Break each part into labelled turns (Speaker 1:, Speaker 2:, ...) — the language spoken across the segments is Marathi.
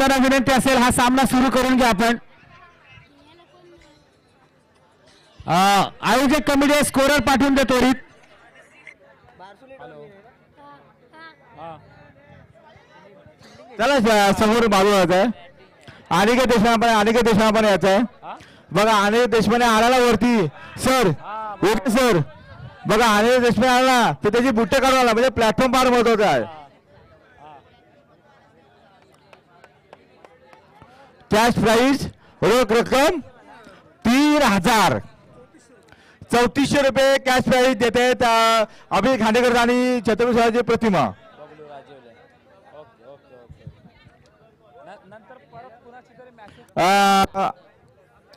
Speaker 1: असताना विनंती असेल हा सामना सुरू करून घ्या आपण. आयोजक कमिटी स्कोरर पाठवून दे त्वरित.
Speaker 2: चला समोर बाजू आहे. अनिकेत देशपांडे पण यायचं आहे बघा. अनिकेत देशपांडे आला वरती सर. Okay sir. बघा अनिकेत देशपांडे आला तर त्याची बुट्टे काढून आला म्हणजे प्लॅटफॉर्म फार महत्वाचा आहे. कॅश प्राइस रोख रक्कम 3000 3400 रुपये कॅश प्राइस देते अभिजित खांडेकर आणि छत्रपती शिवाजी प्रतिमा.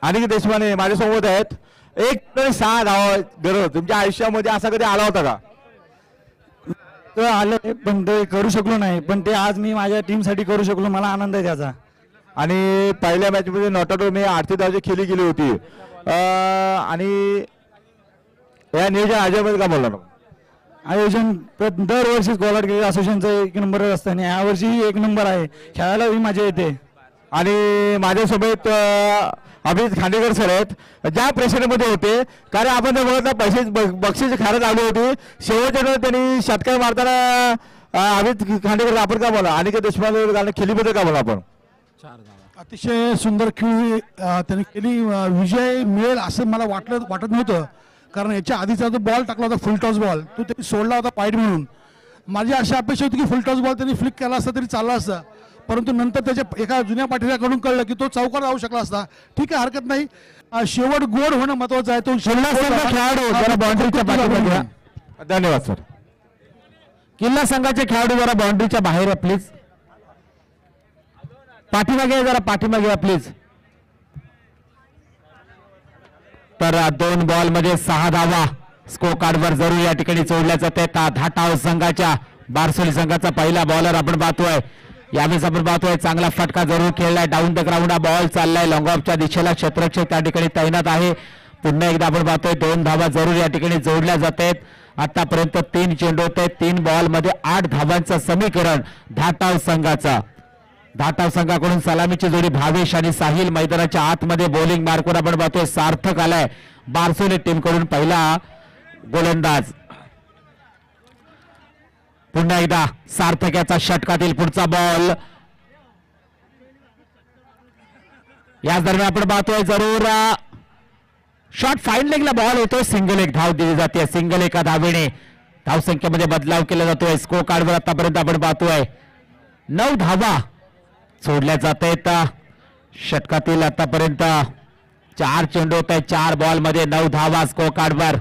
Speaker 2: अनिकेत देशपांडे माझ्यासोबत आहेत. 1-6 धावा गरज तुमच्या आयुष्यामध्ये असा कधी आला होता का?
Speaker 3: आलं पण ते करू शकलो नाही. पण ते आज मी माझ्या टीम साठी करू शकलो. मला आनंद आहे त्याचा.
Speaker 2: आणि पहिल्या मॅच मध्ये नॉट आउट मी 8 धावाची खेळी गेली होती. आणि या नियोजन आयोजन का बोलणार?
Speaker 3: आयोजन दरवर्षी गोलाट क्रिकेट असोसिएशनचं 1 नंबर असतं आणि यावर्षी 1 नंबर आहे. खेळायला मजा येते.
Speaker 2: आणि माझ्यासोबत अभिजित खांडेकर सर आहेत. ज्या प्रेशरमध्ये होते कारण आपण बघितलं पैसे बक्षीस खारत आली होती. शेवटच्या वेळेस त्यांनी षटकार मारताना अभिजित खांडेकर आपण का बोला अनिकेत देशपांडे खेळीबद्दल का बोला आपण?
Speaker 4: अतिशय सुंदर खेळी त्यांनी केली. विजय मिळेल असं मला वाटत नव्हतं कारण याच्या आधीचा जो बॉल टाकला होता फुल टॉस बॉल तो त्यांनी सोडला होता पाईट म्हणून. माझी अशी अपेक्षा होती की फुल टॉस बॉल त्यांनी फ्लिक केला असता तरी चालला असता. परंतु नंतर त्याच्या एका जुन्या पाठीराकडून कळलं की तो चौकार जाऊ शकला असता. ठीक आहे हरकत नाही. शेवट गोड होणं महत्वाचं आहे. तो
Speaker 2: खेळाडू बाउंड्रीच्या पाठीमागे. धन्यवाद सर.
Speaker 1: किल्ला संघाचे खेळाडू जरा बाउंड्रीच्या बाहेर आहे प्लीज. पाठीमागे जरा पाठीमागे प्लीज. तर 2 बॉल मध्ये 6 धावा स्कोर कार्डवर जरूर या ठिकाणी जोडल्या जाते. धाटाव संघाच्या बारसोली संघाचा पहिला बॉलर आपण पाहतोय. यावेळेस आपण पाहतोय चांगला फटका जरूर खेळलाय. डाऊन द ग्राउंड हा बॉल चाललाय. लॉंग ऑफच्या दिशेला क्षेत्ररक्षक त्या ठिकाणी तैनात आहे. पुन्हा एकदा आपण पाहतोय 2 धावा जरूर या ठिकाणी जोडल्या जात आहेत. आतापर्यंत 3 चेंडू होते. 3 बॉल मध्ये 8 धावांचं समीकरण धाटाव संघाचा. धाटाव संघाकडून सलामीची जोडी भावेश आणि साहिल मैदानाच्या आतमध्ये बॉलिंग मार्कवर आपण पाहतोय. सार्थक आलाय बारसोली टीम कडून पहिला गोलंदाज. पुन्हा एकदा सार्थक याचा षटकातील पुढचा बॉल. याच दरम्यान आपण पाहतोय जरूर शॉट फाईन लेगला बॉल येतो. सिंगल एक धाव दिली जाते. सिंगल एका धावेने धावसंख्येमध्ये बदलाव केला जातोय. स्कोर कार्डवर आतापर्यंत आपण पाहतोय 9 धावा सोडल्या जात आहेत. षटकातील आतापर्यंत 4 चेंडू होत आहेत. 4 बॉल मध्ये 9 धावा स्कोर कार्डवर.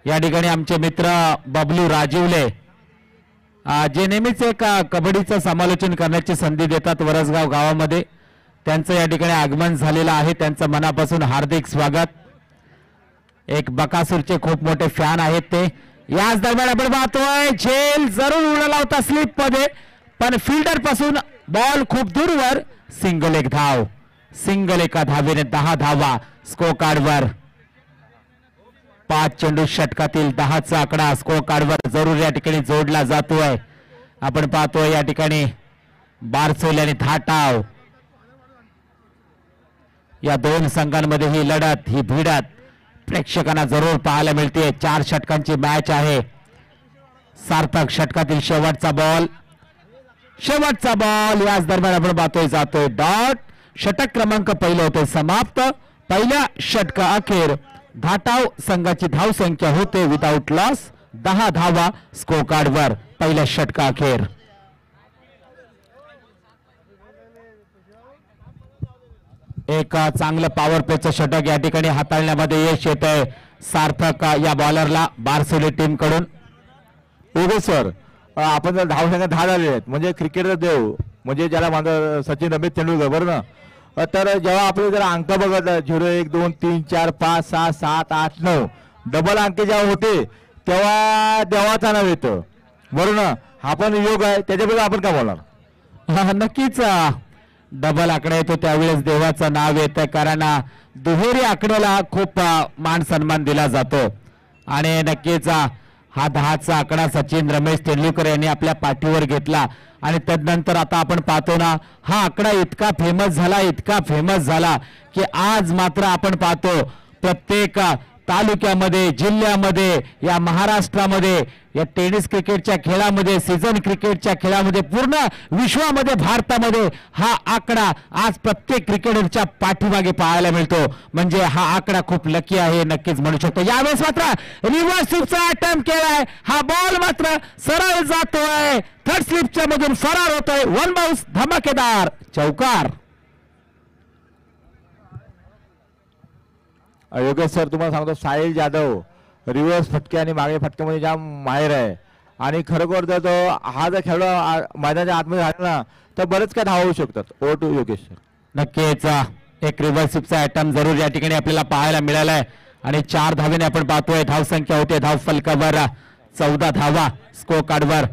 Speaker 1: या ठिकाणी आमचे मित्र बबलू राजीवले जे नेहमीच एक कबड्डीचं समालोचन करण्याची संधी देतात वरसगाव गावामध्ये, त्यांचं या ठिकाणी आगमन झालेलं आहे. त्यांचं मनापासून हार्दिक स्वागत. एक बकासूरचे खूप मोठे फॅन आहेत ते. याच दरम्यान आपण पाहतोय झेल जरूर उडाला होता स्लिप मध्ये पण फिल्डर पासून बॉल खूप दूरवर. सिंगल एक धाव. सिंगल एका धावेने 10 धावा स्कोर कार्डवर. 5 चेंडू षटकातील 10चा आकडा स्कोर कार्डवर जरूर या ठिकाणी जोडला जातोय. आपण पाहतोय या ठिकाणी बारसोली आणि धाटाव या 2 संघांमध्ये ही लढत ही भिडत प्रेक्षकांना जरूर पाहायला मिळते. 4 षटकांची मॅच आहे. सार्थक षटकातील शेवटचा बॉल. शेवटचा बॉल याच दरम्यान आपण पाहतोय जातोय डॉट. षटक क्रमांक पहिलं होते समाप्त. पहिल्या षटका अखेर धाटाव संघाची धाव संख्या होते विदाउट लॉस 10 धावा स्कोर कार्डवर पहिल्या षटका अखेर. एक चांगलं पॉवर प्लेचं षटक या ठिकाणी हाताळण्यामध्ये यश येत आहे सार्थक या बॉलरला बारसोली टीम कडून.
Speaker 2: Okay sir. आपण जर धावसंख्या 10 झाले आहेत म्हणजे क्रिकेटचा देव म्हणजे ज्याला माझं सचिन रमेश तेंडुलकर बरं ना. तर जेव्हा आपण जर अंक बघत 0 1 2 3 4 5 6 7 8 9 डबल अंक जेव्हा होते तेव्हा देवाचा नाव येतं बरोबर ना. हा पण योग आहे त्याच्याबद्दल आपण काय बोलणार?
Speaker 1: नक्कीच डबल आकडा येतो त्यावेळेस देवाचं नाव येतं कारण दुहेरी आकड्याला खूप मान सन्मान दिला जातो आणि नक्कीच हा 10चा आकडा सचिन रमेश तेंडुलकर यांनी आपल्या पाठीवर घेतला आणि तदनंतर आता आपण पाहतो ना, हा आकडा इतका फेमस झाला की आज मात्र आपण पाहतो प्रत्येक तालुक्यामध्ये, जिल्ह्यामध्ये, या महाराष्ट्रामध्ये, या टेनिस क्रिकेटच्या खेळामध्ये, सीझन क्रिकेटच्या खेळामध्ये, पूर्ण विश्वामध्ये, भारतामध्ये हा आकडा आज प्रत्येक क्रिकेटरच्या पाठीमागे पाहायला मिळतो. म्हणजे हा आकडा खूप लकी आहे नक्कीच म्हणू शकतो. यावेळेस मात्र रिव्हर्स स्वीपचा अटेम्प्ट केलाय, हा बॉल मात्र सरळ जातोय, थर्ड स्लिपच्या मधून फरार होतोय, वन बाउन्स, धमाकेदार चौकार.
Speaker 2: योगेश सर, तुम्हाला सांगतो साहिल जाधव रिव्हर्स फटके आणि मागे फटक्यामध्ये जाम माहेर आहे आणि खरोखर जर तो हा जर खेळ मैदानाच्या आतमध्ये झाला ना तर बरेच काय धावा होऊ शकतात. Over to Yogesh sir.
Speaker 1: नक्कीच एक रिव्हर्स स्वीपचा अटेम्प्ट जरूर या ठिकाणी आपल्याला पाहायला मिळालाय आणि 4 धावेने आपण पाहतोय. धावसंख्या होते धाव फलकावर 14 धावा, स्कोर कार्डवर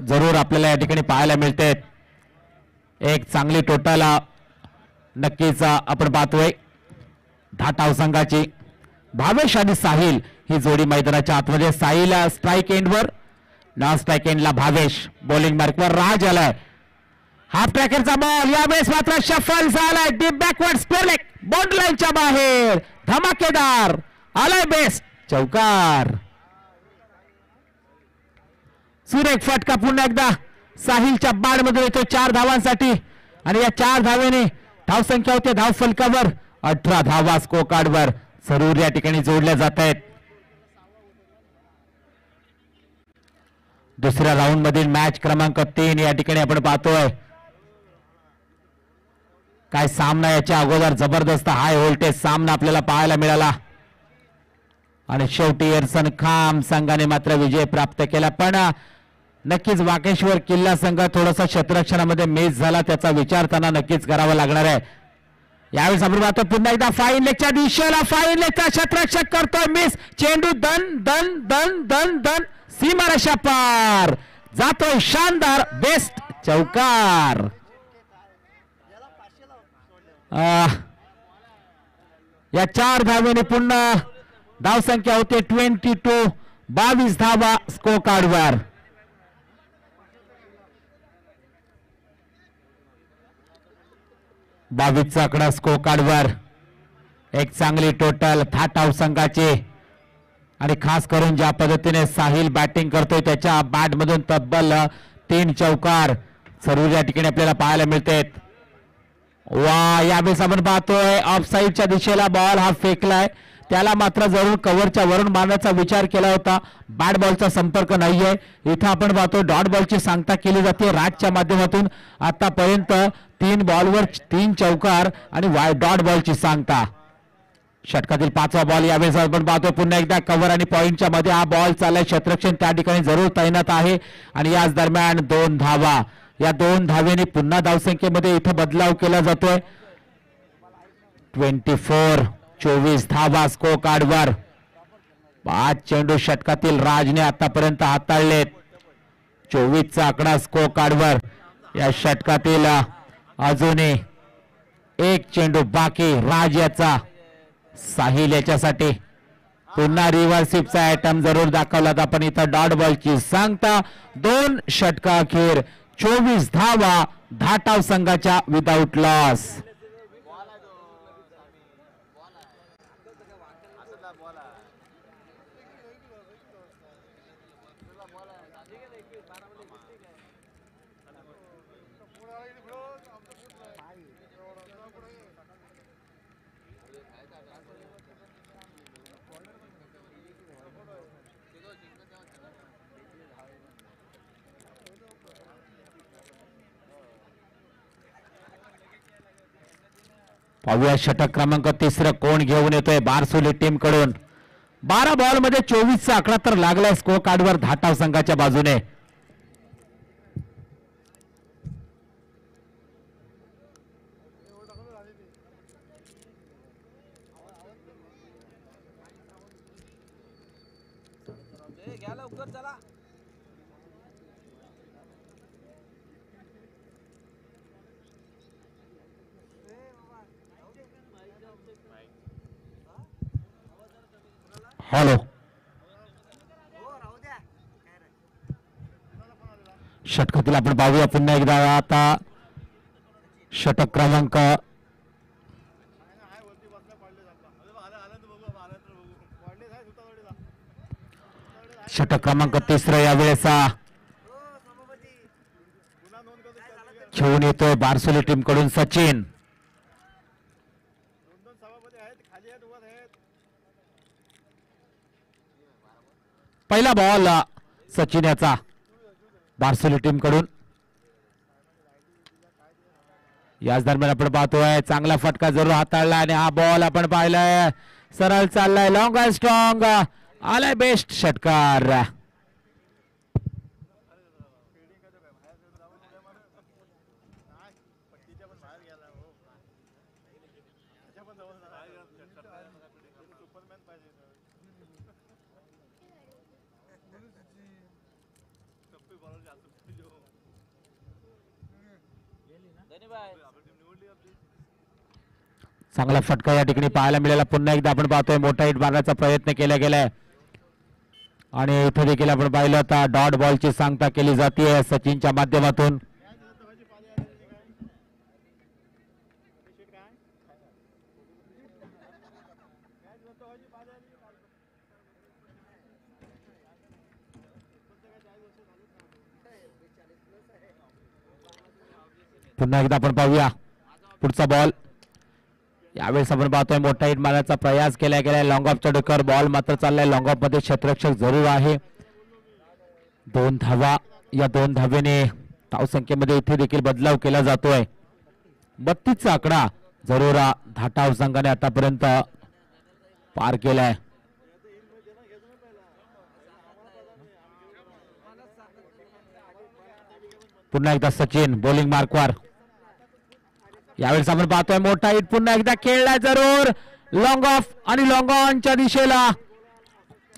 Speaker 1: जरूर आपल्याला या ठिकाणी पाहायला मिळते. एक चांगली टोटल नक्कीच आपण पाहतोय. धाटाव संघाची भावेश आणि साहिल ही जोडी मैदानाच्या आतमध्ये. साहिल स्ट्राईक एंडवर, नॉन स्ट्राईक एंडला भावेश, बॉलिंग मार्कवर राज आलाय. हाफ ट्रॅकरचा बॉल यावेळेस मात्र शफल झालाय, deep backward square leg, boundary लाईनच्या बाहेर, धमाकेदार आलाय, बेस्ट चौकार. सुरेख फटका पुन्हा एकदा साहिलच्या बाडमध्ये येतो 4 धावांसाठी आणि या 4 धावेने धावसंख्या होते धाव फलकावर 18 धावा, स्कोर कार्डवर जरूर या ठिकाणी जोडल्या जात आहेत. दुसऱ्या राऊंड मधील मॅच क्रमांक 3 या ठिकाणी आपण पाहतोय. काय सामना, याच्या अगोदर जबरदस्त हाय व्होल्टेज सामना आपल्याला पाहायला मिळाला आणि शेवटी एरसन खाम संघाने मात्र विजय प्राप्त केला. पण नक्कीच वाकेश्वर किल्ला संघ थोडासा क्षेत्ररक्षणामध्ये मिस झाला, त्याचा विचार त्यांना नक्कीच करावा लागणार आहे. यावेळेस आपण पाहतो पुन्हा एकदा फाईन लेगच्या दिशेला, फाईन लेगचा क्षेत्ररक्षक करतोय मिस, चेंडू दन दन दन दन दन सीमारेषा पार जातोय, शानदार बेस्ट चौकार. या 4 धावेने पुन्हा धावसंख्या होते 22, 22 धावा स्कोर कार्डवर. बावीसचा आकडा स्कोर कार्डवर. एक चांगली टोटल थाटाव संघाची आणि खास करून ज्या पद्धतीने साहिल बॅटिंग करतोय त्याच्या बॅट मधून तब्बल 3 चौकार सर्व या ठिकाणी आपल्याला पाहायला मिळते. वा, यावेळेस आपण पाहतोय ऑफसाईडच्या दिशेला बॉल हा फेकलाय, त्याला मात्र जरूर कव्हरच्या वरून मारण्याचा विचार केला होता. बॅट बॉलचा संपर्क नाहीये. इथं आपण पाहतो डॉट बॉलची सांगता केली जाते राजच्या माध्यमातून. आतापर्यंत 3 बॉलवर 3 चौकार आणि डॉट बॉलची सांगता. षटकातील 5वा बॉल यावेळेस आपण पाहतो पुन्हा एकदा कव्हर आणि पॉइंटच्या मध्ये हा बॉल चाललाय. क्षेत्ररक्षण त्या ठिकाणी जरूर तैनात आहे आणि याच दरम्यान 2 धावा. या 2 धावेने पुन्हा धावसंख्येमध्ये इथं बदलाव केला जातोय. 24 धावा स्कोर कार्डवर. 5 चेंडू षटकातील राजने आतापर्यंत हाताळलेत. 24चा आकडा स्कोर कार्डवर. या षटकातील अजूनही 1 चेंडू बाकी राज याचा, साहिल याच्यासाठी पुन्हा रिव्हर्स स्वीपचा आयटम जरूर दाखवला होता पण इथं डॉट बॉलची सांगता. 2 षटका अखेर 24 धावा धाटाव संघाच्या विदाउट लॉस. पाहूया षटक क्रमांक 3 कोण घेऊन येतोय बारसोली टीम कडून. 12 बॉल मध्ये 24चा आकडा तर लागलाय स्कोर कार्डवर धाटाव संघाच्या बाजूने. हॅलो, षटकातील आपण पाहूया पुन्हा एकदा आता षटक क्रमांक 3 यावेळेस खेळून येतोय बारसोली टीम कडून सचिन. पहिला बॉल सचिन याचा बारसोली टीम कडून. याच दरम्यान आपण पाहतोय चांगला फटका जरूर हाताळला आणि हा बॉल आपण पाहिलाय सरळ चाललाय लॉंग अँड स्ट्रॉंग आलाय बेस्ट षटकार. चांगला फटका या ठिकाणी पाहायला मिळाला. पुन्हा एकदा आपण पाहतोय मोठा हिट मारण्याचा प्रयत्न केला गेलाय आणि इथे देखील आपण पाहिलं आता डॉट बॉलची सांगता केली जाते सचिनच्या माध्यमातून. पुन्हा एकदा आपण पाहूया पुढचा बॉल. यावेळेस आपण पाहतोय मोठा हिट मारण्याचा प्रयास केला गेलाय लॉंग ऑफ चढकर. बॉल मात्र चाललाय लॉंग ऑफ मध्ये क्षेत्ररक्षक जरूर आहे. 2 धावा. या 2 धावेने धावसंख्येमध्ये इथे देखील बदलाव केला जातोय. 32 चा आकडा जरूर धाटाव संघाने आतापर्यंत पार केलाय. पुन्हा एकदा सचिन बॉलिंग मार्कवर. यावेळेस आपण पाहतोय मोठा हिट पुन्हा एकदा खेळलाय जरूर लॉंग ऑफ आणि लॉंग ऑनच्या दिशेला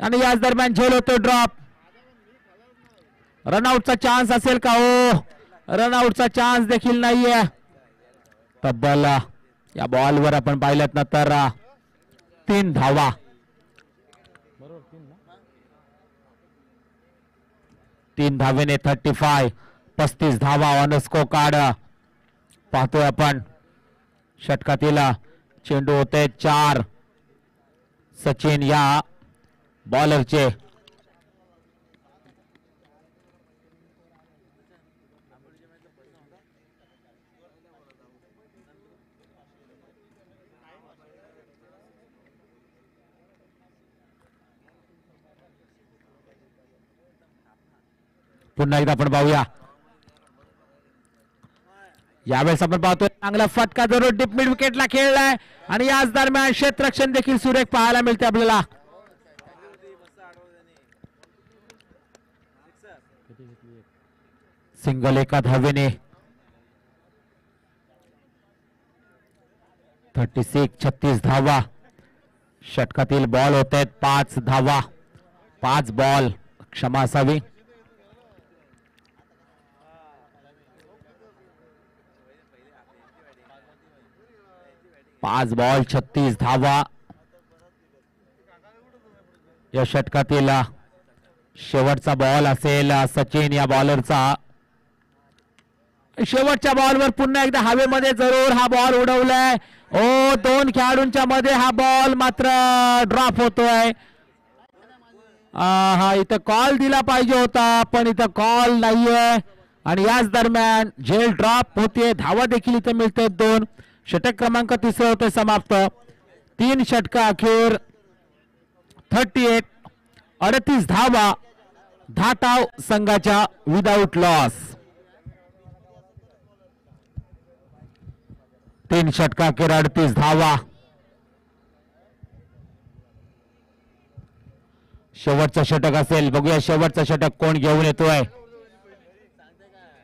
Speaker 1: आणि याच दरम्यान झेल होतो ड्रॉप. रनआउटचा चान्स असेल का? हो, रनआउटचा चान्स देखील नाहीये. तब्बल या बॉलवर आपण पाहिलं ना तर 3 धावा. 3 धावेने 35 धावा ऑन स्कोर कार्ड. पाहतोय आपण षटकातील चेंडू होते 4 सचिन या बॉलरचे. पुन्हा एकदा आपण पाहूया. यावेळेस आपण पाहतोय चांगला फटका जरूर डीप मिड विकेटला खेळलाय आणि याच दरम्यान क्षेत्ररक्षण देखील सुरेख पाहायला मिळते आपल्याला. सिंगल एका धावेने 36 धावा. षटकातील बॉल होत आहेत 5 धावा. 5 बॉल क्षमा असावी. 5 बॉल 36 धावा. या षटकातील शेवटचा बॉल असेल सचिन या बॉलरचा. शेवटच्या बॉलवर पुन्हा एकदा हवेमध्ये जरूर हा बॉल उडवलाय. ओ 2 खेळाडूंच्या मध्ये हा बॉल मात्र ड्रॉप होतोय. हा इथं कॉल दिला पाहिजे होता पण इथं कॉल नाहीये आणि याच दरम्यान झेल ड्रॉप होते. धावा देखील इथे मिळते 2. षटक क्रमांक 3 होते समाप्त. 3 षटका अखेर 38 धावा धाटाव संघाच्या विदाउट लॉस. 3 षटका अखेर 38 धावा. शेवटचं षटक असेल. बघूया शेवटचं षटक कोण घेऊन येतोय.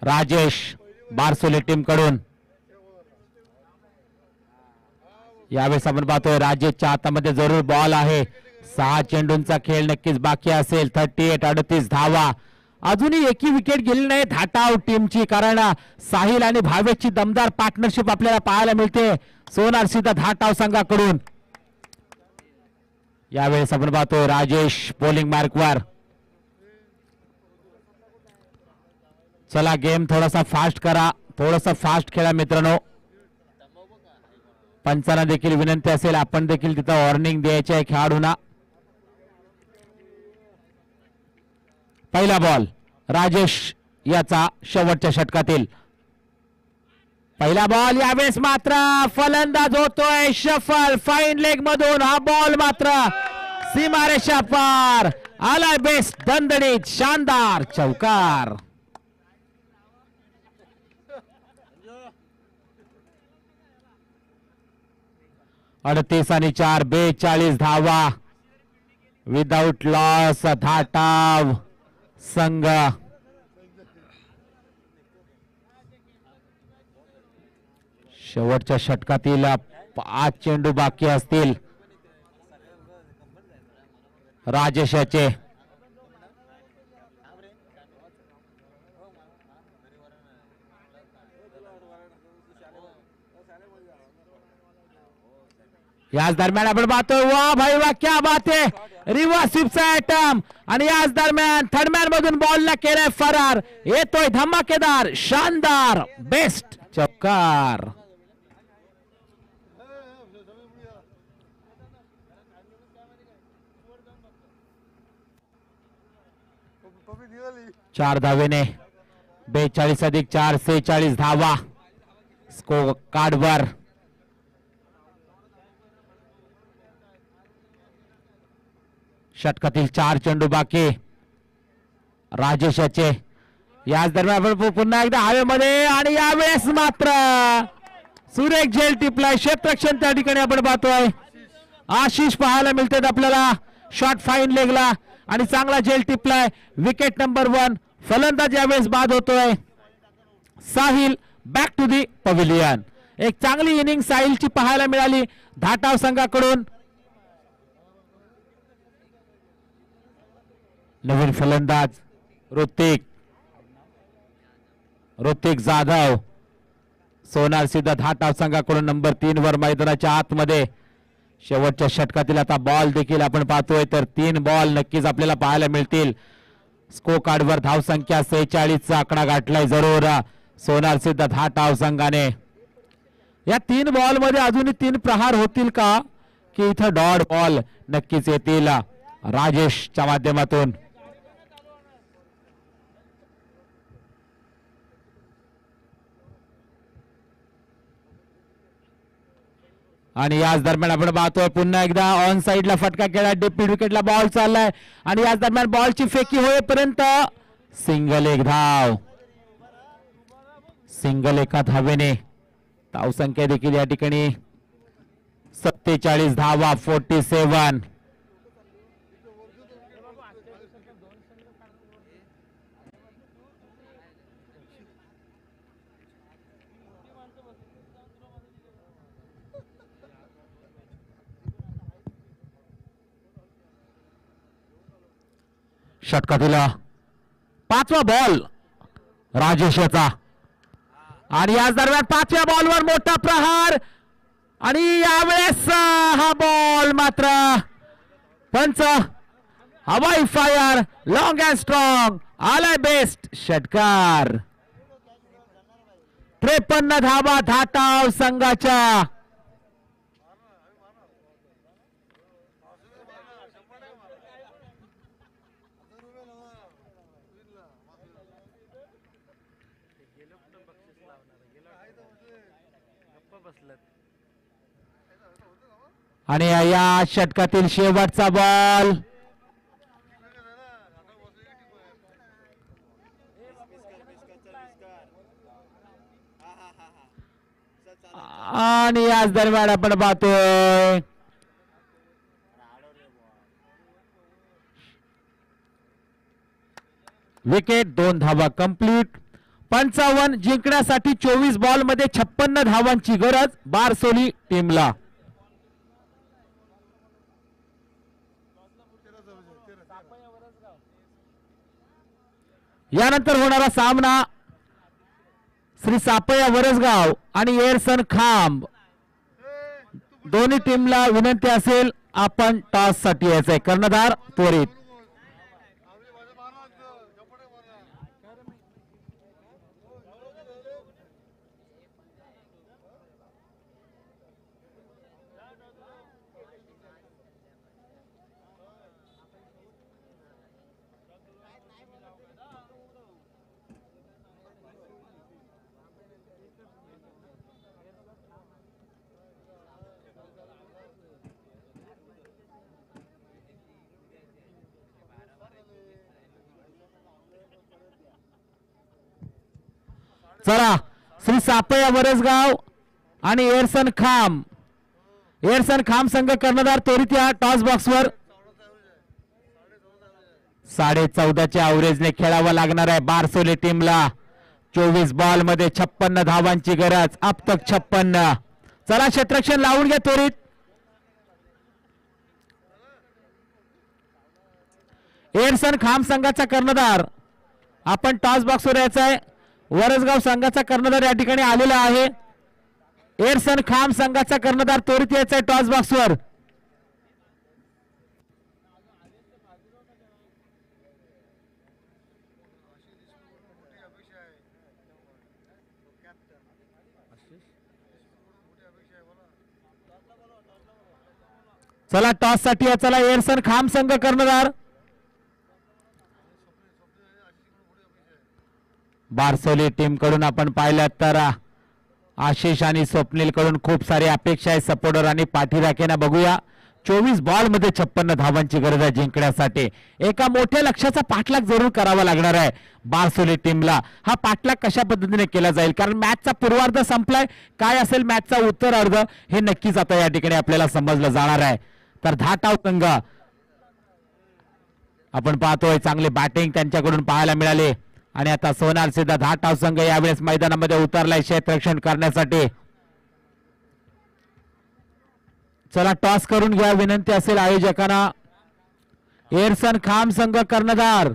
Speaker 1: राजेश बारसोली टीम कडून. यावेळेस आपण पाहतोय राजेशच्या हातामध्ये जरूर बॉल आहे. 6 चेंडूंचा खेळ नक्कीच बाकी असेल. 38 धावा. अजूनही एकही विकेट गेली नाही धाटाव टीमची कारण साहिल आणि भावेशची दमदार पार्टनरशिप आपल्याला पाहायला मिळते सोनार सीधा धाटाव संघाकडून. यावेळेस आपण पाहतोय राजेश बॉलिंग मार्कवर. चला गेम थोडासा फास्ट करा, थोडासा फास्ट खेळा मित्रांनो. पंचांना देखील विनंती असेल आपण देखील तिथं वॉर्निंग द्यायची आहे खेळाडूंना. पहिला बॉल राजेश याचा शेवटच्या षटकातील पहिला बॉल. यावेळेस मात्र फलंदाज होतोय शफल फाईन लेग मधून. हा बॉल मात्र सीमारेषा पार आलाय. बेस्ट दणदणीत शानदार चौकार. अडतीस आणि 4 42 धावा विदाउट लॉस. धाटाव संघ शेवटच्या षटकातील 5 चेंडू बाकी असतील राजेशाचे. याच दरम्यान आपण पाहतोय वा भाई वा क्या बात आहे. रिव्हर्स स्वीपचा अटॅम्प आणि याच दरम्यान थर्डमॅन मधून बॉलला केलाय फरार. येतोय धमाकेदार शानदार बेस्ट चौकार. चार धावेने 42 अधिक 4 46 धावा स्कोर कार्डवर. षटकातील 4 चेंडू बाकी राजेशाचे. याच दरम्यान आपण पुन्हा एकदा हवेमध्ये आणि यावेळेस मात्र सुरेख झेल टिपलाय. क्षेत्ररक्षण त्या ठिकाणी आपण पाहतोय. आशिष पाहायला मिळतात आपल्याला शॉट फाईन लेगला आणि चांगला झेल टिपलाय. Wicket number 1. फलंदाज यावेळेस बाद होतोय Sahil. Back to the pavilion. एक चांगली इनिंग साहिलची पाहायला मिळाली धाटाव संघाकडून. नवीन फलंदाज ऋतिक जाधव. सोनार सिद्ध धाटाव संघाकडून नंबर 3 वर मैदानाच्या आतमध्ये. शेवटच्या षटकातील आता बॉल देखील आपण पाहतोय तर 3 बॉल नक्कीच आपल्याला पाहायला मिळतील. स्कोर कार्डवर धावसंख्या 46 चा आकडा गाठलाय जरूर सोनार सिद्ध धाटाव संघाने. या 3 बॉल मध्ये अजूनही 3 प्रहार होतील का की इथं डॉट बॉल नक्कीच येतील राजेशच्या माध्यमातून. आणि याच दरम्यान आपण पाहतोय पुन्हा एकदा ऑन साइडला फटका केला. डीप मिड विकेटला बॉल चाललाय आणि याच दरम्यान बॉलची फेकी होईपर्यंत सिंगल एक धाव. सिंगल एका धावेने धावसंख्या देखील या ठिकाणी 47 धावा 47. षटकातील 5वा बॉल राजेशाचा आणि याच दरम्यान 5व्या बॉलवर मोठा प्रहार आणि यावेळेस हा बॉल मात्र पंच हवाई फायर लॉंग अँड स्ट्रॉंग आलाय बेस्ट षटकार. 53 धावा धाटाव संघाच्या. आणि या षटकातील शेवटचा बॉल आणि याच दरम्यान आपण पाहतोय विकेट. 2 धावा कंप्लीट. 55 जिंकण्यासाठी 24 बॉल मध्ये 56 धावांची गरज बारसोली टीमला. यानंतर होणारा सामना श्री सापया वरसगाव आणि एरसन खांब. दोन्ही टीमला विनंती असेल आपण टॉस साठी यायचंय. कर्णधार त्वरित. चला श्री सापया वरसगाव आणि एरसन खाम संघ कर्णधार त्वरित या टॉस बॉक्सवर 14.5 अवरेजने खेळावं लागणार आहे बारसोली टीमला. 24 बॉल मध्ये 56 धावांची गरज, अब तक 56. चला क्षेत्ररक्षण लावून घ्या त्वरित. एरसन खाम संघाचा कर्णधार आपण टॉस बॉक्सवर यायचा आहे. वरसगाव संघाचा कर्णधार या ठिकाणी आलेला आहे. एरसन खाम संघाचा कर्णधार त्वरित यायचा आहे टॉस बॉक्सवर. चला टॉस साठी चला एरसन खाम संघ कर्णधार. बारसोली टीम कडून आपण पाहिलं तर आशिष आणि स्वप्नील कडून खूप सारी अपेक्षा आहे सपोर्टर आणि पाठीराखेना. बघूया 24 बॉल मध्ये 56 धावांची गरज आहे जिंकण्यासाठी. एका मोठ्या लक्ष्याचा पाठलाग जरूर करावा लागणार आहे बारसोली टीमला. हा पाठलाग कशा पद्धतीने केला जाईल कारण मॅचचा पूर्वार्ध संपलाय. काय असेल मॅचचा उत्तरार्ध हे नक्कीच आता या ठिकाणी आपल्याला समजलं जाणार आहे. तर धाटाव संघ आपण पाहतोय चांगले बॅटिंग त्यांच्याकडून पाहायला मिळाले आणि आता सोनार सिद्धा धाटाव संघ यावेळेस मैदानामध्ये उतरलाय क्षेत्ररक्षण करण्यासाठी. चला टॉस करून घ्या विनंती असेल आयोजकांना. एरसन खाम संघ कर्णधार,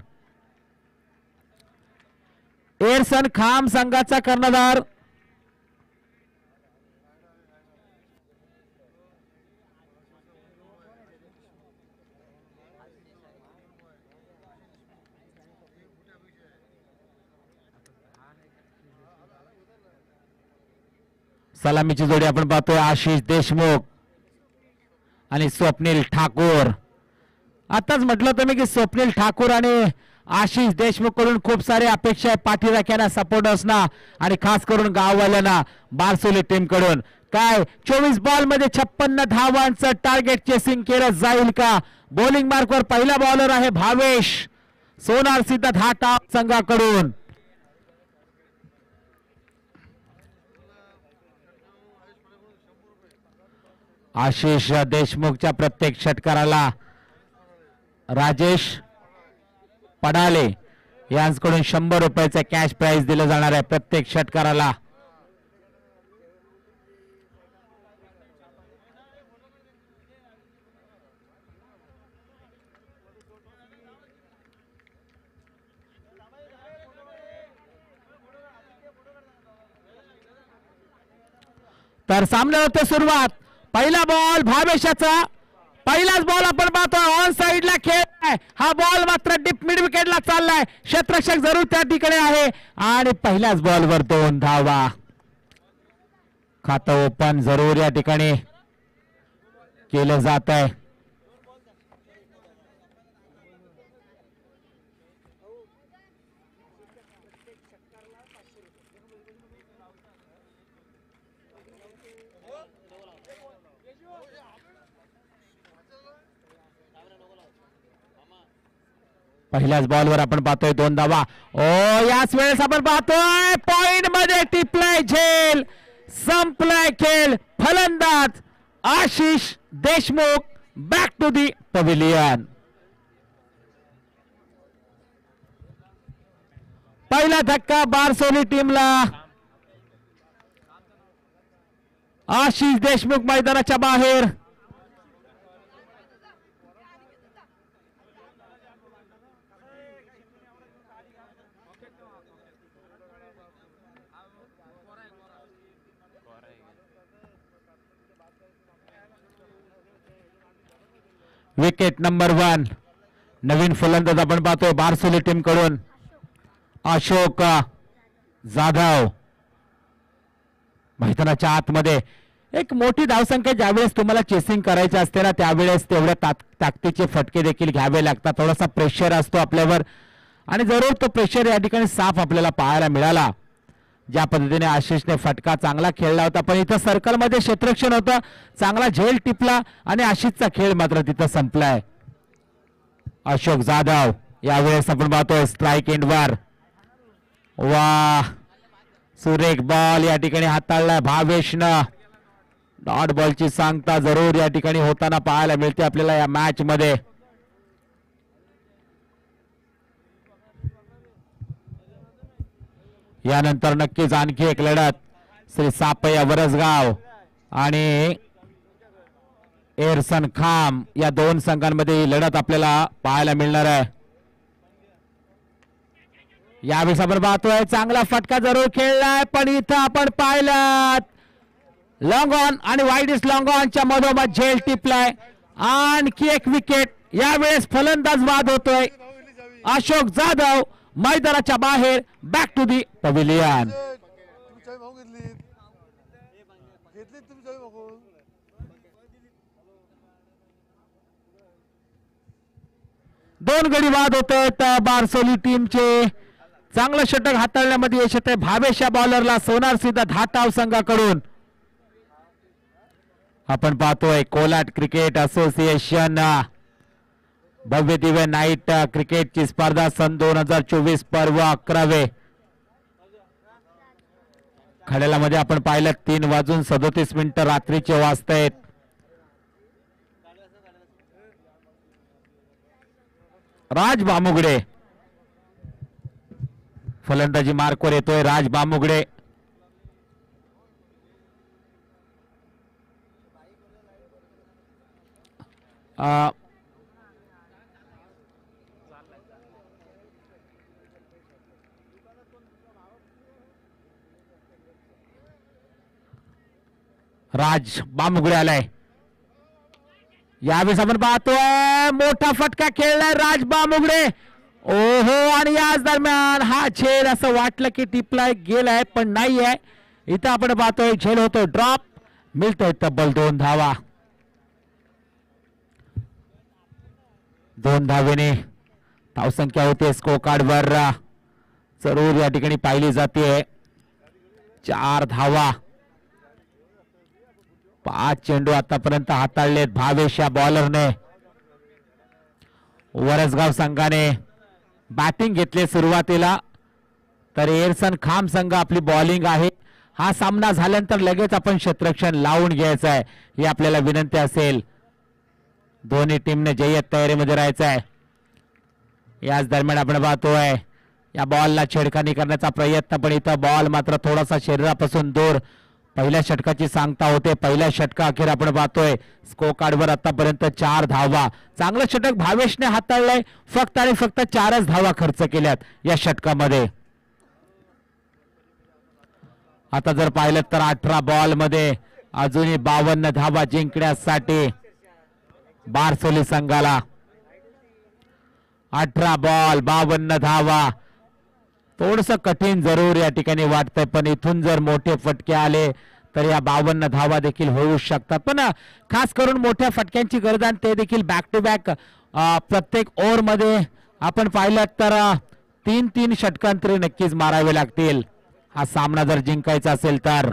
Speaker 1: एरसन खाम संघाचा कर्णधार सलामीची जोडी आपण पाहतोय आशिष देशमुख आणि स्वप्नील ठाकूर. आताच म्हटलं तुम्ही की स्वप्नील ठाकूर आणि आशिष देशमुख कडून खूप सारे अपेक्षा आहे पाठीराख्यांना, सपोर्टर्सना आणि खास करून गाववाल्यांना बारसोली टीम कडून. काय 24 बॉल मध्ये 56 धावांचं टार्गेट चेसिंग केलं जाईल का? बॉलिंग मार्कवर पहिला बॉलर आहे भावेश सोनार सिद्ध धाटा संघाकडून. आशिष देशमुखच्या प्रत्येक षटकाराला राजेश पडाले यांच्याकडून 100 रुपयाचं कॅश प्राइज दिलं जाणार आहे प्रत्येक षटकाराला. तर सामन्याला होते सुरुवात. पहिला बॉल भावेशाचा, पहिलाच बॉल आपण पाहतोय ऑन साइडला खेळ आहे. हा बॉल मात्र डीप मिड विकेटला चाललाय. क्षेत्ररक्षक जरूर त्या ठिकाणी आहे आणि पहिल्याच बॉलवर 2 धावा. खातं ओपन जरूर या ठिकाणी केलं जात आहे. पहिल्याच बॉलवर आपण पाहतोय 2 धावा. ओ याच वेळेस आपण पाहतोय पॉइंट मध्ये टिपलाय झेल, संपलाय खेळ. फलंदाज Ashish Deshmukh back to the pavilion. पहिला धक्का बारसोली टीमला. आशिष देशमुख मैदानाच्या बाहेर. Wicket number 1. नवीन फलंदाज आपण पाहतोय बारसोली टीम कडून अशोक जाधव. मैदानाच्या आतमध्ये एक मोठी धावसंख्या ज्यावेळेस तुम्हाला चेसिंग करायची असते ना त्यावेळेस तेवढ्या ताकदीचे फटके देखील घ्यावे लागतात. थोडासा प्रेशर असतो आपल्यावर आणि जरूर तो प्रेशर या ठिकाणी साफ आपल्याला पाहायला मिळाला. ज्या पद्धतीने आशिषने फटका चांगला खेळला होता पण इथं सर्कलमध्ये क्षेत्ररक्षण होतं, चांगला झेल टिपला आणि आशिषचा खेळ मात्र तिथं संपलाय. अशोक जाधव यावेळेस आपण पाहतोय स्ट्राईक एंडवर. वा सुरेख बॉल या ठिकाणी हाताळलाय भावेशनं. डॉट बॉलची सांगता जरूर या ठिकाणी होताना पाहायला मिळते आपल्याला या मॅच मध्ये. यानंतर नक्कीच आणखी एक लढत श्री सापया वरसगाव आणि एरसन खाम या दोन संघांमध्ये ही लढत आपल्याला पाहायला मिळणार आहे. यावेळेस आपण पाहतोय चांगला फटका जरूर खेळलाय, पण इथं आपण पाहिलं लॉंग ऑन आणि वाईड इस लॉंग ऑनच्या मधोमध झेल टिपलाय. आणखी एक विकेट. यावेळेस फलंदाज बाद होतोय. अशोक जाधव मैदानाच्या बाहेर. Back to the pavilion. दोन गडी बाद होत आहेत बारसोली टीमचे. चांगलं षटक हाताळण्यामध्ये यश येते भावेश या बॉलरला. सोनार सिद्ध धाटाव संघाकडून. आपण पाहतोय कोलाट क्रिकेट असोसिएशन भव्य दिव्य नाईट क्रिकेटची स्पर्धा सन 2024 पर्व 11वे. खड्यालामध्ये आपण पाहिलं 3:37 रात्रीचे वाजतायत. राज बामुगडे फलंदाजी मार्कवर येतोय. राज बामुगडे राज बामुगडे आलाय. यावेळेस आपण पाहतोय मोठा फटका खेळलाय राज बामुगडे. ओहो, आणि याच दरम्यान हा झेल असं वाटलं की टिपलाय गेलाय, पण नाही आहे. इथं आपण पाहतोय झेल होतो ड्रॉप. मिळतोय तब्बल 2 धावा. 2 धावेने धावसंख्या होते स्कोर कार्डवर जरूर या ठिकाणी पाहिली जाते. 4 धावा. 5 चेंडू आतापर्यंत हाताळलेत भावेश या बॉलरने. वरसगाव संघाने बॅटिंग घेतले सुरुवातीला, तर एरसन खाम संघ आपली बॉलिंग आहे. हा सामना झाल्यानंतर लगेच आपण क्षेत्ररक्षण लावून घ्यायचं आहे ही आपल्याला विनंती असेल. दोन्ही टीमने जय्यत तयारीमध्ये राहायचं आहे. याच दरम्यान आपण पाहतोय या बॉलला छेडखानी करण्याचा प्रयत्न, पण इथं बॉल मात्र थोडासा शरीरापासून दूर. पहिल्या षटकाची सांगता होते. पहिल्या षटका अखेर आपण पाहतोय स्कोर कार्डवर आतापर्यंत 4 धावा. चांगलं षटक भावेशने हाताळलंय. फक्त आणि फक्त 4च धावा खर्च केल्यात या षटकामध्ये. आता जर पाहिलं तर 18 बॉल मध्ये अजूनही 52 धावा जिंकण्यासाठी बारसोली संघाला. 18 बॉल 52 धावा. थोडस कठीण जरूर या ठिकाणी वाटतंय, पण इथून जर मोठे फटके आले तर या 52 धावा देखील होऊ शकतात. पण खास करून मोठ्या फटक्यांची गरज आहे, ते देखील बॅक टू बॅक. प्रत्येक ओव्हर मध्ये आपण पाहिलं तर 3-3 षटकांतरे नक्कीच मारावे लागतील हा सामना जर जिंकायचा असेल तर.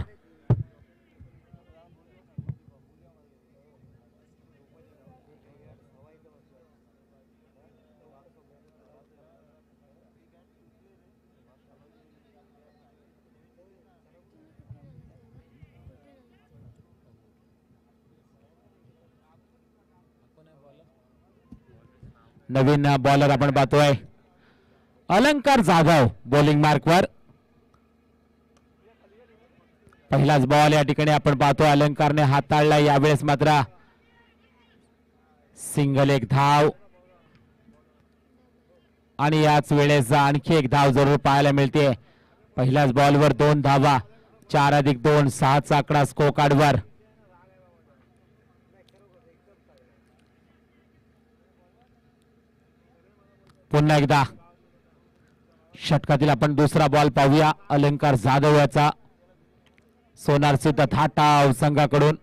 Speaker 1: नवीन बॉलर आपण पाहतोय अलंकार जाधव बॉलिंग मार्कवर. पहिलाच बॉल या ठिकाणी आपण पाहतोय अलंकारने हाताळला. यावेळेस मात्र सिंगल एक धाव आणि याच वेळेस आणखी एक धाव जरूर पाहायला मिळते. पहिल्याच बॉलवर 2 धावा. 4+2 6चा आकडा स्कोर कार्डवर. पुन्हा एकदा षटकातील आपण दुसरा बॉल पाहूया अलंकार जाधव याचा सोनार सिद्ध धाटाव संघाकडून.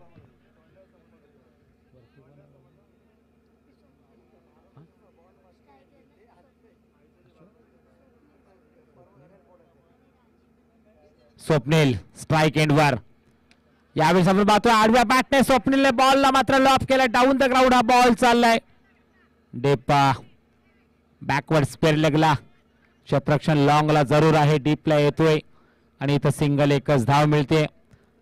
Speaker 1: स्वप्नील स्ट्राइक एंडवर. यावेळेस आपण पाहतोय आडव्या बॅटने स्वप्नीलने बॉलला मात्र लॉफ केला. डाऊन द ग्राउंड हा बॉल चाललाय. डेपा बॅकवर्ड स्पेअर लेगला. क्षेत्ररक्षण लॉंगला जरूर आहे. डीपला येतोय. आणि इथं सिंगल एकच धाव मिळते.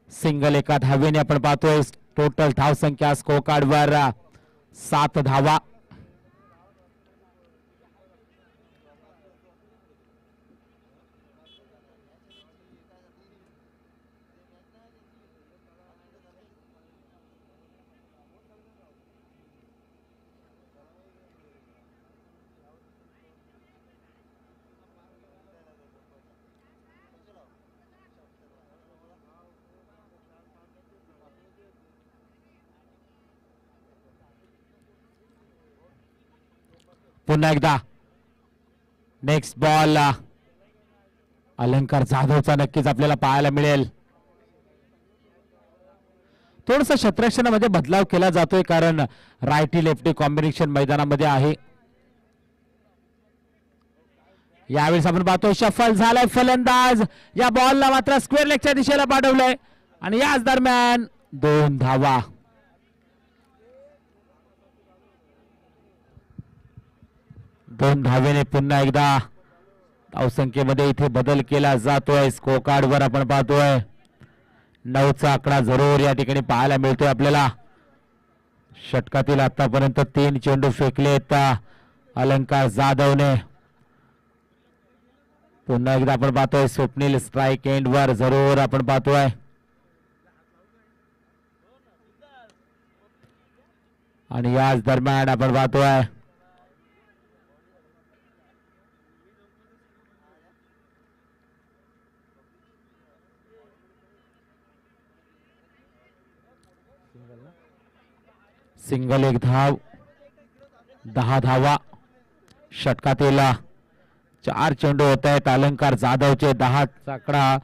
Speaker 1: सिंगल एका धावेने आपण पाहतोय. टोटल धाव संख्या स्कोर कार्डवर 7 धावा. पुन्हा एकदा नेक्स्ट बॉल अलंकार जाधवचा नक्कीच आपल्याला पाहायला मिळेल. थोडस क्षेत्ररक्षणामध्ये बदलाव केला जातोय कारण रायटी लेफ्टी कॉम्बिनेशन मैदानामध्ये आहे. यावेळेस आपण पाहतोय शफल झालाय फलंदाज. या बॉलला मात्र स्क्वेअर लेगच्या दिशेला पाठवलंय आणि याच दरम्यान 2 धावा. 2 धावेने पुन्हा एकदा धावसंख्येमध्ये इथे बदल केला जातोय. स्कोर कार्डवर आपण पाहतोय 9चा आकडा जरूर या ठिकाणी पाहायला मिळतोय आपल्याला. षटकातील आतापर्यंत 3 चेंडू फेकलेत अलंकार जाधवने. पुन्हा एकदा आपण पाहतोय स्वप्नील स्ट्राईक एंडवर जरूर आपण पाहतोय. आणि याच दरम्यान आपण पाहतोय सिंगल एक धाव. 10 धावा. षटकातील 4 चेंडू होत आहेत अलंकार जाधवचे. 10 आकडा.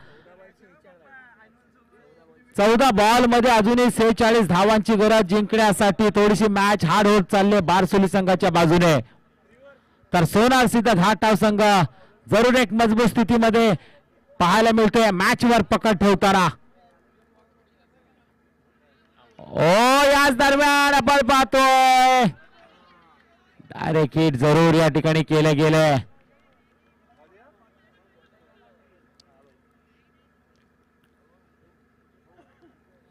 Speaker 1: 14 बॉल मध्ये अजूनही 46 धावांची गरज जिंकण्यासाठी. थोडीशी मॅच हार्ड होत चालली बारसोली संघाच्या बाजूने. तर सोनार सिद्ध घाटाव संघ जरूर एक मजबूत स्थितीमध्ये पाहायला मिळतोय मॅचवर पकड ठेवताना. याच दरम्यान आपण पाहतोय डायरेक्ट हिट जरूर या ठिकाणी केले गेले.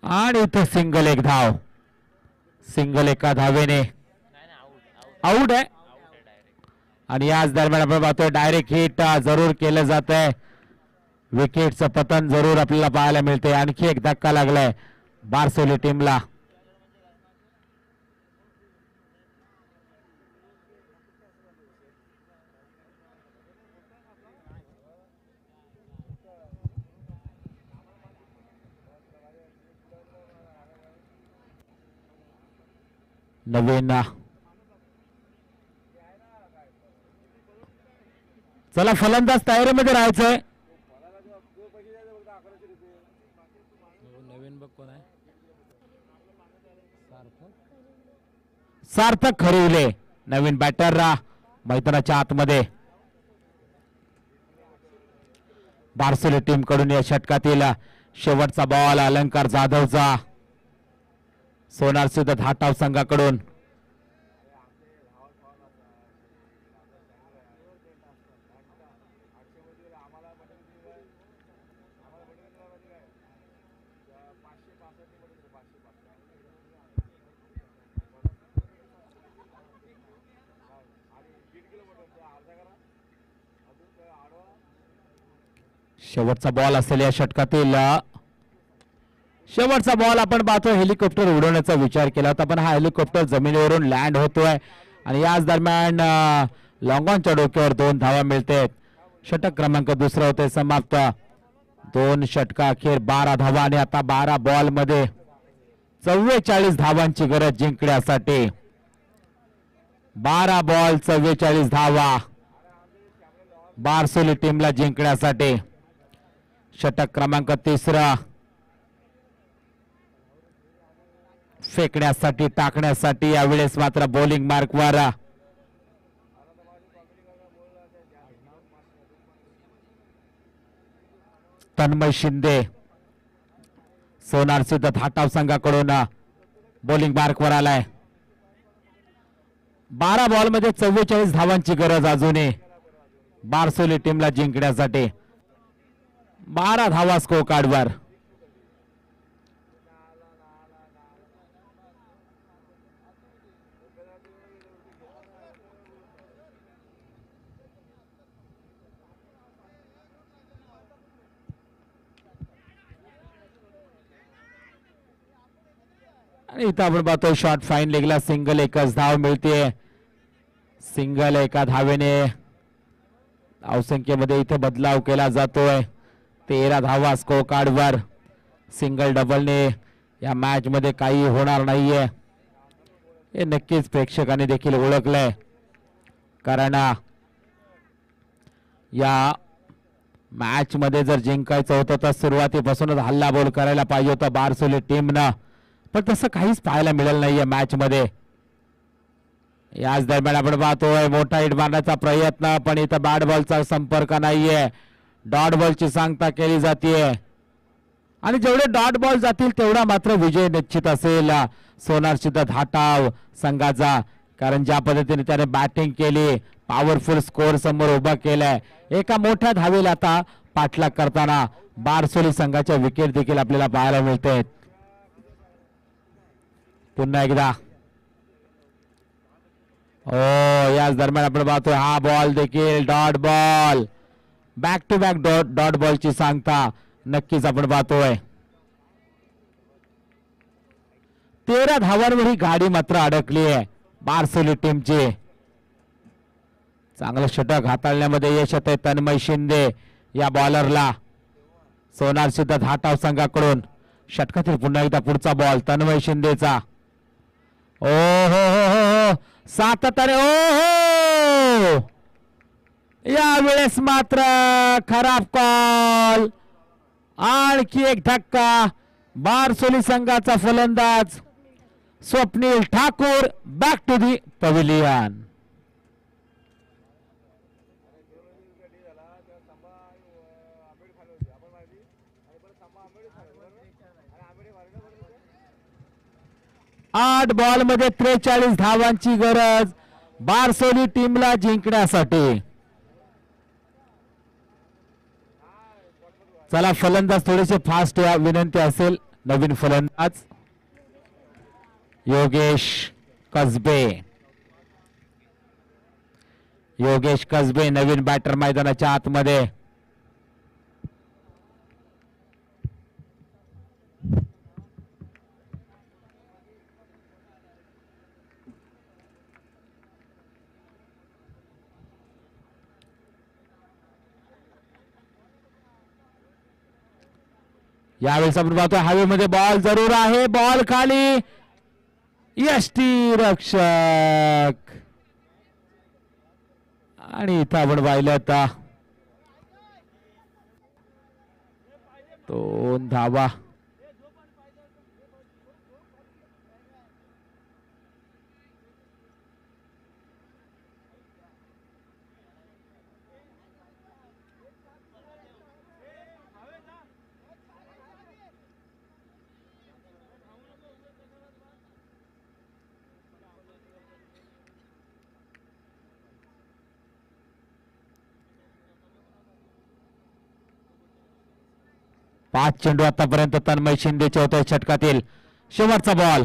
Speaker 1: आणि इथं सिंगल एक धाव. सिंगल एका धावेने आउट आहे. आणि याच दरम्यान आपण पाहतोय डायरेक्ट हिट जरूर केलं जात आहे. विकेटचं पतन जरूर आपल्याला पाहायला मिळते. आणखी एक धक्का लागलाय बारसोली टीमला. नवीन चला फलंदाज तयारीमध्ये राहायचंय. सार्थक खरिवले नवीन बॅटर मैदानाच्या आतमध्ये. बारसोली टीम कडून या षटकातील शेवटचा बॉल अलंकार जाधवचा. सोनार सिद्ध घाटाव संघाकडून शेवटचा बॉल असेल या षटकातील. शेवटचा बॉल आपण पाहतो हेलिकॉप्टर उडवण्याचा विचार केला होता पण हा हेलिकॉप्टर जमिनीवरून लँड होतोय. आणि याच दरम्यान लॉंगॉनच्या डोक्यावर 2 धावा मिळतात. षटक क्रमांक दुसरा होते समाप्त. 2 षटका अखेर 12 धावा. आणि आता 12 बॉल मध्ये 44 धावांची गरज जिंकण्यासाठी. 12 बॉल 44 धावा बारसोली टीमला जिंकण्यासाठी. षटक क्रमांक तिसरा फेकण्यासाठी टाकण्यासाठी. यावेळेस मात्र बॉलिंग मार्कवर तन्मय शिंदे सोनार सिद्ध घाटाव संघाकडून बॉलिंग मार्कवर आलाय. 12 बॉल मध्ये 44 धावांची गरज अजूनही बारसोली टीमला जिंकण्यासाठी. 12 धावा स्कोर कार्डवर. आणि इथं आपण पाहतोय शॉर्ट फाईन लेगला सिंगल एकच धाव मिळते. सिंगल एका धावेने धावसंख्येमध्ये इथे बदलाव केला जातोय. 13 धावा स्कोर कार्डवर. सिंगल डबलने या मॅच मध्ये काही होणार नाहीये हे नक्कीच प्रेक्षकांनी देखील ओळखलंय. कारण या मॅच मध्ये जर जिंकायचं होतं तर सुरुवातीपासूनच हल्लाबोल करायला पाहिजे होता बारसोली टीमनं, पण तसं काहीच पाहायला मिळालं नाहीये मॅच मध्ये. याच दरम्यान आपण पाहतोय मोठा हिट मारण्याचा प्रयत्न, पण इथं बॅट बॉलचा संपर्क नाहीये. डॉट बॉलची सांगता केली जाते आणि जेवढे डॉट बॉल जातील तेवढा मात्र विजय निश्चित असेल सोनार सिद्ध धाटाव संघाचा. कारण ज्या पद्धतीने त्याने बॅटिंग केली, पॉवरफुल स्कोर समोर उभा केलाय, एका मोठ्या धावेला आता पाठलाग करताना बारसोली संघाच्या विकेट देखील आपल्याला पाहायला मिळते. पुन्हा एकदा याच दरम्यान आपण पाहतोय हा बॉल देखील dot ball. Back to back dot बॉलची सांगता नक्कीच आपण पाहतोय. 13 धावांवर ही गाडी मात्र अडकली आहे बारसोली टीमची. चांगलं षटक हाताळण्यामध्ये यश येतंय तन्मय शिंदे या बॉलरला. सोनार सिद्ध धाटाव संघाकडून षटकातील पुन्हा एकदा पुढचा बॉल तन्मय शिंदेचा. ओ हो हो हो सातत्याने ओ यावेळेस मात्र खराब कॉल. आणखी एक धक्का. बारसोली संघाचा फलंदाज Swapnil Thakur back to the pavilion. आठ बॉल मध्ये 43 धावांची गरज बारसोली टीमला जिंकण्यासाठी. चला फलंदाज थोडेसे फास्ट या विनंती असेल. नवीन फलंदाज योगेश कसबे. योगेश कसबे नवीन बॅटर मैदानाच्या आतमध्ये. यावेळेस आपण पाहतो हवेमध्ये बॉल जरूर आहे. बॉल खाली. यष्टी रक्षक आणि इथं आपण पाहिलं आता 2 धावा. पाच चेंडू आतापर्यंत तन्मय शिंदेच्या होत्या षटकातील. शेवटचा बॉल.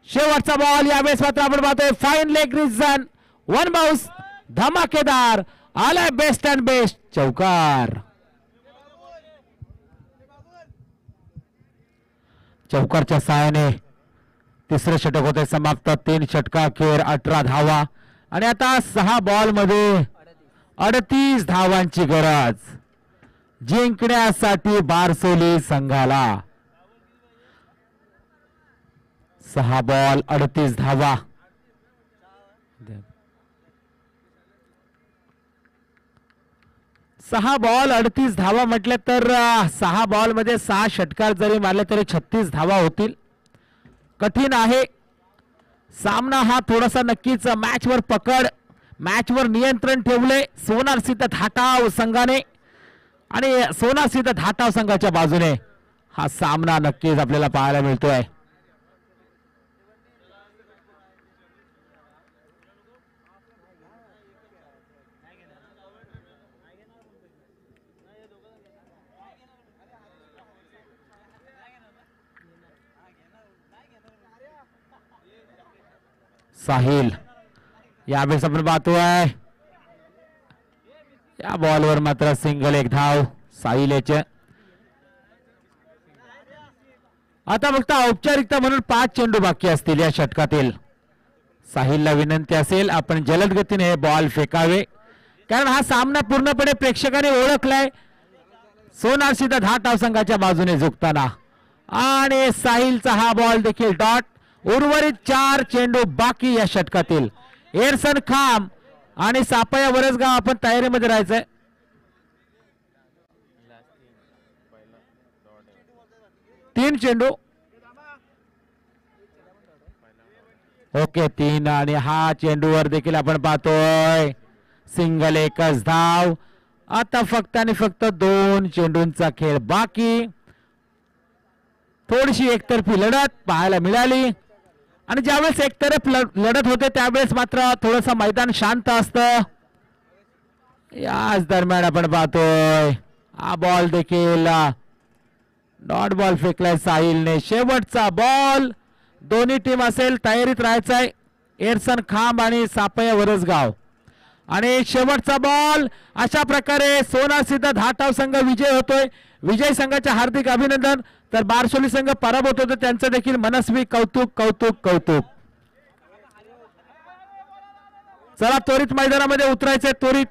Speaker 1: शेवटचा बॉल यावेळेस मात्र आपण पाहतोय फाईन लेग रिजन. 1 बाउन्स धमाकेदार आलाय. बेस्ट अँड बेस्ट चौकार. चौकारच्या सहाय्याने तिसरे षटक होते समाप्त. 3 षटका अखेर 18 धावा आणि आता 6 बॉल मध्ये 38 धावांची गरज जिंकण्यासाठी बारसोली संघाला. 6 बॉल 38 धावा. 6 बॉल 38 धावा म्हटले तर 6 बॉल मध्ये 6 षटकार जरी मारले तरी 36 धावा होतील. कठीण आहे सामना हा. थोडासा नक्कीच मॅचवर पकड, मॅचवर नियंत्रण ठेवले सोनार सिद्ध धाटाव संघाने आणि सोनार सिद्ध धाटाव संघाच्या बाजूने हा सामना नक्कीच आपल्याला पाहायला मिळतोय. साहिल यावेळेस आपण पाहतोय या बॉलवर मात्र सिंगल एक धाव साहिल याचे. आता फक्त औपचारिकता म्हणून 5 चेंडू बाकी असतील या षटकातील. साहिलला विनंती असेल आपण जलद गतीने हे बॉल फेकावे, कारण हा सामना पूर्णपणे प्रेक्षकांनी ओळखलाय. सोनार सीधा धाटाव संघाच्या बाजूने झुकताना आणि साहिलचा हा बॉल देखील डॉट. उर्वरित 4 चेंडू बाकी या षटकातील. एरसन खांब आणि सापया वरसगाव आपण तयारीमध्ये राहायचंय. तीन चेंडू ओके 3 आणि हा चेंडूवर देखील आपण पाहतोय सिंगल एकच धाव. आता फक्त आणि फक्त 2 चेंडूंचा खेळ बाकी. थोडीशी एकतर्फी लढत पाहायला मिळाली आणि ज्यावेळेस एकतर्फ लढत होते त्यावेळेस मात्र थोडस मैदान शांत असतं. याच दरम्यान आपण पाहतोय हा बॉल देखील डॉट बॉल फेकलाय साहिलने. शेवटचा बॉल दोन्ही टीम असेल तयारीत राहायचंय. एरसन खांब आणि सापया वरसगाव आणि शेवटचा बॉल. अशा प्रकारे सोनार सिद्ध धाटाव संघ विजय होतोय. विजय संघाचे हार्दिक अभिनंदन. तर बारसोली संघ पराभूत होतो त्यांचं देखील मनस्वी कौतुक कौतुक कौतुक. चला त्वरित मैदानामध्ये उतरायचे त्वरित.